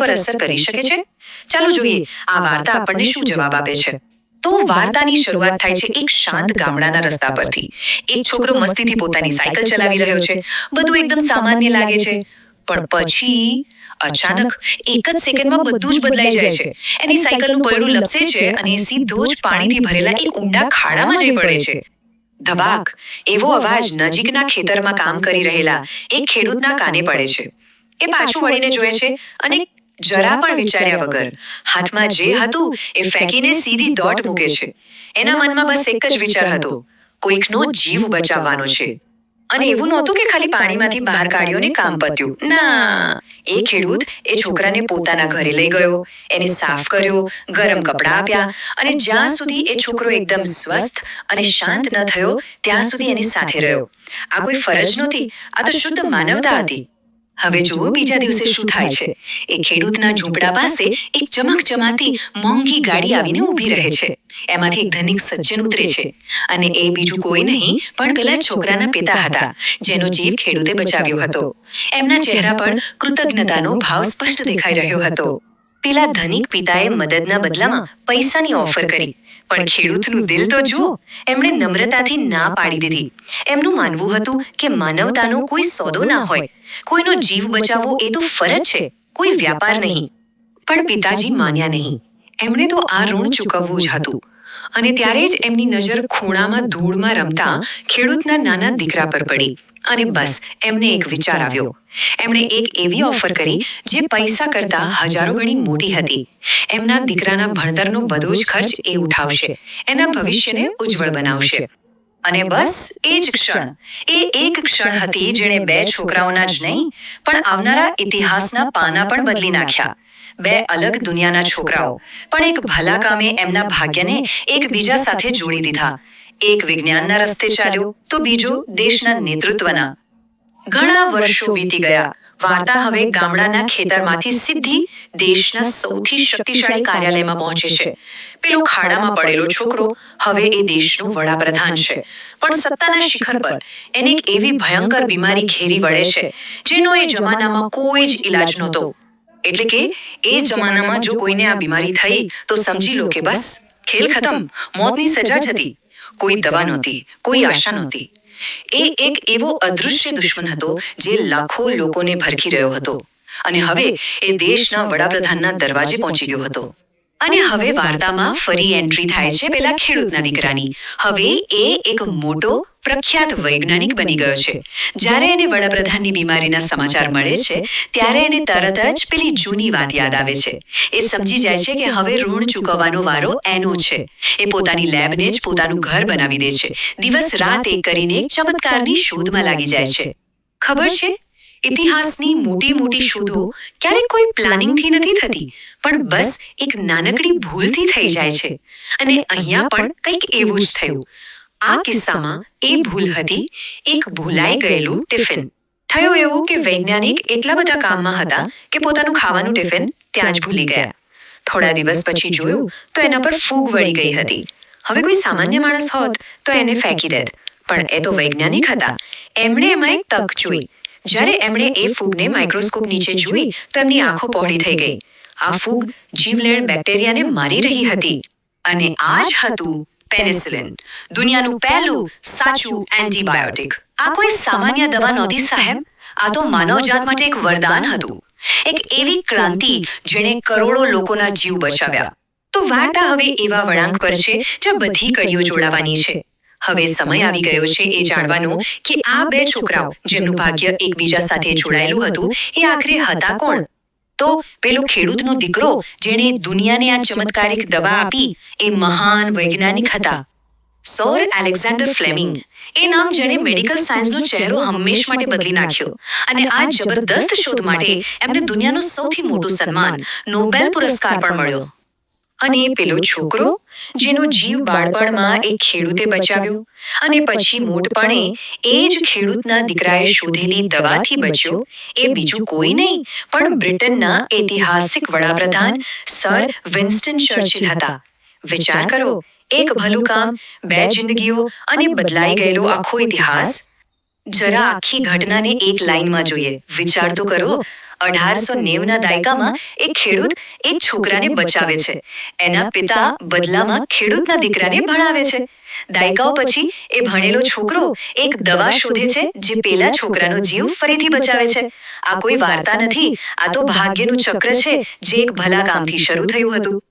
પર અસર કરી શકે છે? ચાલો જોઈએ આ વાર્તા આપણને શું જવાબ આપે છે. તો વાર્તાની શરૂઆત થાય છે એક શાંત ગામડાના રસ્તા પરથી. એક છોકરો મસ્તીથી પોતાની સાયકલ ચલાવી રહ્યો છે. બધું એકદમ સામાન્ય લાગે છે. પણ પછી અચાનક એક જ સેકન્ડમાં બધું જ બદલાઈ જાય છે. એની સાયકલનું પૈડું લપસે છે અને એ સીધો જ પાણીથી ભરેલા એક ઊંડા ખાડામાં જઈ પડે છે. ધબાક એવો અવાજ નજીકના ખેતરમાં કામ કરી રહેલા એક ખેડૂતના કાને પડે છે. એ પાછું વળીને જોએ છે અને જરા પણ વિચાર્યા વગર હાથમાં જે હતું એ ફેંકીને સીધી દોટ મૂકે છે. એના મનમાં બસ એક જ વિચાર હતો, કોઈકનો જીવ બચાવવાનો છે. અને એવું નહોતું કે ખાલી પાણીમાંથી બહાર કાઢ્યો ને કામ પત્યું. ના, એ ખેડૂત એ છોકરાને પોતાના ઘરે લઈ ગયો, એને સાફ કર્યો, ગરમ કપડાં આપ્યા અને જ્યાં સુધી એ છોકરો એકદમ સ્વસ્થ અને શાંત ન થયો ત્યાં સુધી એની સાથે રહ્યો. આ કોઈ ફરજ નહોતી, આ તો શુદ્ધ માનવતા હતી. હવે જુઓ બીજા દિવસે શું થાય છે. એ ખેડૂતના ઝૂંપડા પાસે એક ચમકચમાતી મોંઘી ગાડી આવીને ઊભી રહે છે. એમાંથી એક ધનિક સજ્જન ઉતરે છે અને એ બીજું કોઈ નહીં પણ પેલા છોકરાના પિતા હતા, જેનો જીવ ખેડૂતે બચાવ્યો હતો. એમના ચહેરા પર કૃતજ્ઞતાનો ભાવ સ્પષ્ટ દેખાઈ રહ્યો હતો. પેલા ધનિક પિતાએ મદદના બદલામાં પૈસાની ઓફર કરી, પણ ખેડૂતનું દિલ તો જુઓ. એમણે નમ્રતાથી ના પાડી દીધી. એમનું માનવું હતું કે માનવતાનો કોઈ સોદો ના હોય, કોઈનો જીવ બચાવવો એ તો ફરજ છે, કોઈ વ્યાપાર નહીં. પણ પિતાજી માન્યા નહીં. એમણે તો આ ઋણ ચૂકવવું જ હતું. અને ત્યારે જ એમની નજર ખૂણામાં ધૂળમાં રમતા ખેડૂતના નાના દીકરા પર પડી અને બસ એમને એક વિચાર આવ્યો. એમણે એક એવી ઓફર કરી જે પૈસા કરતાં હજારો ગણી મોટી હતી. એમના દીકરાના ભણતરનો બધો જ ખર્ચ એ ઉઠાવશે, એના ભવિષ્યને ઉજ્જવળ બનાવશે. અને બસ એ જ ક્ષણ, એ એક ક્ષણ હતી જેણે બે છોકરાઓના જ નહીં પણ આવનારા ઇતિહાસના પાના પણ બદલી નાખ્યા. બે અલગ દુનિયાના છોકરાઓ, પણ એક ભલા કામે એમના ભાગ્યને એકબીજા સાથે જોડી દીધા. એક વિજ્ઞાનના રસ્તે ચાલ્યો તો બીજો દેશના નેતૃત્વના. ઘણા વર્ષો વીતી ગયા. વાર્તા હવે ગામડાના ખેતરમાંથી સીધી દેશના સૌથી શક્તિશાળી કાર્યાલયમાં પહોંચે છે. પેલો ખાડામાં પડેલો છોકરો હવે એ દેશનો વડાપ્રધાન છે. પણ સત્તાના શિખર પર એને એક એવી ભયંકર બીમારી ઘેરી વળે છે જેનો એ જમાનામાં કોઈ જ ઈલાજ નહોતો. એટલે કે એ જમાનામાં જો કોઈને આ બીમારી થઈ તો સમજી લો કે બસ ખેલ ખતમ, મોતની સજા જ હતી. કોઈ દવા નહોતી, કોઈ આશા નહોતી. એ એક એવો અદૃશ્ય દુશ્મન હતો જે લાખો લોકોને ભરખી રહ્યો હતો અને હવે એ દેશના વડાપ્રધાનના દરવાજે પહોંચી ગયો હતો. અને હવે વાર્તામાં ફરી એન્ટ્રી થાય છે પેલા ખેડૂતના દીકરાની. હવે એ એક મોટો પ્રખ્યાત વૈજ્ઞાનિક બની ગયો છે. જ્યારે એને વડાપ્રધાનની બીમારીના સમાચાર મળે છે ત્યારે એને તરત જ પેલી જૂની વાત યાદ આવે છે. એ સમજી જાય છે કે હવે ઋણ ચૂકવવાનો વારો એનો છે. એ પોતાની લેબને જ પોતાનું ઘર બનાવી દે છે. દિવસ રાત એક કરીને એક ચમત્કારની શોધમાં લાગી જાય છે. ખબર છે, ઇતિહાસની મોટી મોટી શોધો ક્યારેક કોઈ પ્લાનિંગથી નથી થતી, પણ બસ એક નાનકડી ભૂલથી થઈ જાય છે. અને અહીંયા પણ કંઈક એવું જ થયું. આ કિસ્સામાં એ ભૂલ હતી એક ભૂલાઈ ગયેલું ટિફિન. થયું એવું કે વૈજ્ઞાનિક એટલા બધા કામમાં હતા કે પોતાનું ખાવાનું ટિફિન ત્યાં જ ભૂલી ગયા. થોડા દિવસ પછી જોયું તો એના પર ફૂગ વળી ગઈ હતી. હવે કોઈ સામાન્ય માણસ હોત તો એને ફેંકી દેત, પણ એ તો વૈજ્ઞાનિક હતા. એમણે એમાં એક તક જોઈ. જ્યારે એમણે એ ફૂગને માઇક્રોસ્કોપ નીચે જોઈ તો એમની આંખો પહોળી થઈ ગઈ. આ ફૂગ જીવલેણ બેક્ટેરિયાને મારી રહી હતી. અને આ જ હતું પેનિસિલિન, દુનિયાનું પહેલું સાચું એન્ટીબાયોટિક. આ કોઈ સામાન્ય દવા નહોતી સાહેબ, આ તો માનવજાત માટે એક વરદાન હતું. એક એવી ક્રાંતિ જેણે કરોડો લોકોના જીવ બચાવ્યા. તો વાર્તા હવે એવા વળાંક પર છે જ્યાં બધી કડીઓ જોડાવાની છે. હવે સમય આવી ગયો છે એ જાણવાનો કે આ બે છોકરાઓ જેમનું ભાગ્ય એકબીજા સાથે જોડાયેલું હતું એ આખરે હતા કોણ? તો પેલો ખેડૂતનો દીકરો જેણે દુનિયાને આ ચમત્કારિક દવા આપી એ મહાન વૈજ્ઞાનિક હતા, સર એલેક્ઝાન્ડર ફ્લેમિંગ. એ નામ જેણે મેડિકલ સાયન્સનો ચહેરો હંમેશ માટે બદલી નાખ્યો. અને આ જબરદસ્ત શોધ માટે એમને દુનિયાનું સૌથી મોટું સન્માન નોબેલ પુરસ્કાર પણ મળ્યો. અને પેલો છોકરો જેનો જીવ બાળપણમાં એક ખેડૂતે બચાવ્યો અને પછી મોટપણે એ જ ખેડૂતના દીકરાએ શોધેલી દવાથી બચ્યો, એ બીજું કોઈ નહીં પણ બ્રિટનના ઐતિહાસિક વડાપ્રધાન સર વિન્સ્ટન ચર્ચિલ હતા. વિચાર કરો, એક ભલું કામ, બે જિંદગીઓ અને બદલાઈ ગયેલો આખો ઇતિહાસ. જરા આખી ઘટનાને એક લાઈનમાં જોઈએ, વિચાર તો કરો. 1890ના દાયકામાં એક ખેડૂત એક છોકરાને બચાવે છે. એના પિતા બદલામાં ખેડૂતના દીકરાને ભણાવે છે. દાયકાઓ પછી એ ભણેલો છોકરો એક દવા શોધે છે જે પેલા છોકરાનો જીવ ફરીથી બચાવે છે. આ કોઈ વાર્તા નથી, આ તો ભાગ્યનું ચક્ર છે જે એક ભલા કામથી શરૂ થયું હતું.